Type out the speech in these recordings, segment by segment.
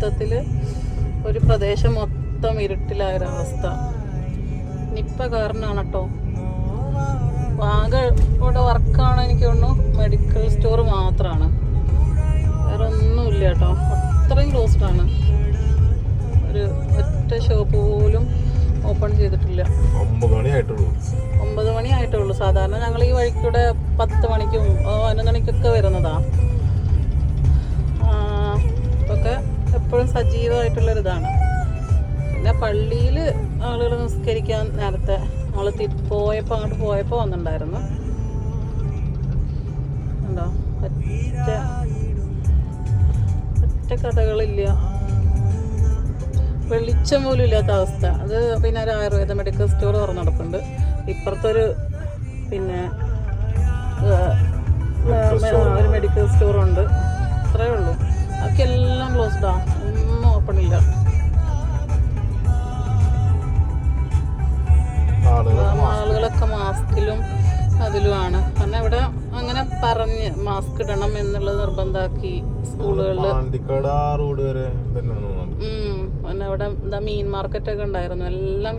മൊത്തത്തിൽ ഒരു പ്രദേശം മൊത്തം ഇരുട്ടിലായൊരവസ്ഥ. നിപ്പ കാരണമാണ് കേട്ടോ. ആകെ ഇവിടെ വർക്കാണ് എനിക്ക് തോന്നുന്നു മെഡിക്കൽ സ്റ്റോർ മാത്രമാണ്, വേറെ ഒന്നുമില്ല കേട്ടോ. അത്രയും ക്ലോസ്ഡാണ്. ഒരു ഒറ്റ ഷോപ്പ് പോലും ഓപ്പൺ ചെയ്തിട്ടില്ല. 9 മണി ആയിട്ടുള്ളൂ. സാധാരണ ഞങ്ങൾ ഈ വഴിക്കൂടെ 10 മണിക്കും 11 മണിക്കൊക്കെ വരുന്നതാ. ഇതൊക്കെ എപ്പോഴും സജീവമായിട്ടുള്ളൊരിതാണ്. പിന്നെ പള്ളിയിൽ ആളുകൾ നിസ്കരിക്കാൻ നേരത്തെ നമ്മൾ അങ്ങോട്ട് പോയപ്പോൾ വന്നിട്ടുണ്ടായിരുന്നു. ഉണ്ടോ, ഒറ്റ കടകളില്ല, വെളിച്ചം പോലും ഇല്ലാത്ത അവസ്ഥ. അത് പിന്നെ ഒരു ആയുർവേദ മെഡിക്കൽ സ്റ്റോർ തുറന്ന് നടക്കുന്നുണ്ട്. ഇപ്പുറത്തൊരു പിന്നെ ഒരു മെഡിക്കൽ സ്റ്റോറുണ്ട്. അത്രയേ ഉള്ളൂ. അതൊക്കെ എല്ലാം ക്ലോസ്ഡാ, ഒന്നും ഓപ്പൺ ഇല്ല. ആളുകളൊക്കെ മാസ്കിലും അതിലുമാണ്. കാരണം ഇവിടെ അങ്ങനെ പറഞ്ഞ് മാസ്ക് ഇടണം എന്നുള്ളത് നിർബന്ധമാക്കി സ്കൂളുകളിൽ. പിന്നെ ഇവിടെ എന്താ മീൻ മാർക്കറ്റൊക്കെ ഉണ്ടായിരുന്നു, എല്ലാം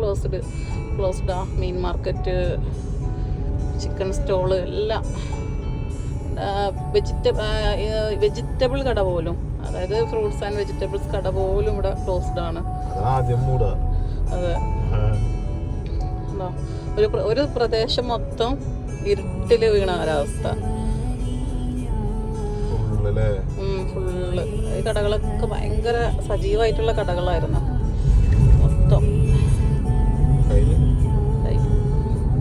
ക്ലോസ്ഡാ. മീൻ മാർക്കറ്റ്, ചിക്കൻ സ്റ്റോള് എല്ലാം. വെജിറ്റബിൾ കട പോലും, അതായത് ഫ്രൂട്ട്സ് ആൻഡ് വെജിറ്റബിൾസ് കട പോലും ഇവിടെ ക്ലോസ്ഡാണ്. അതെ, ഒരു പ്രദേശം മൊത്തം ഇരുട്ടില് വീണ ഒരവസ്ഥ. ഫുള്ള് ഈ കടകളൊക്കെ ഭയങ്കര സജീവമായിട്ടുള്ള കടകളായിരുന്നു.